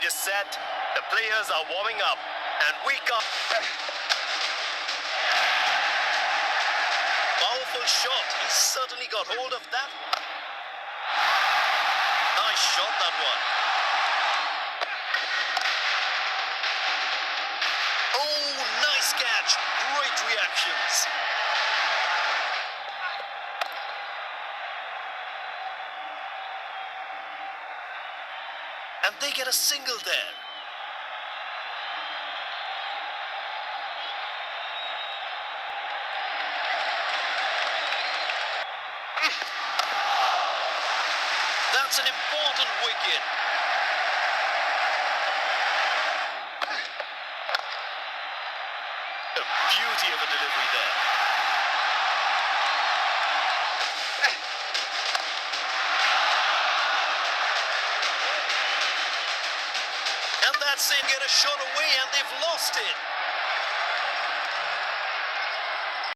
Just set. The players are warming up. And we got... Powerful shot. He certainly got hold of that. Nice shot, that one. Oh, nice catch. Great reactions. And they get a single there. That's an important wicket. A beauty of a delivery there. And that's it. Get a shot away and they've lost it.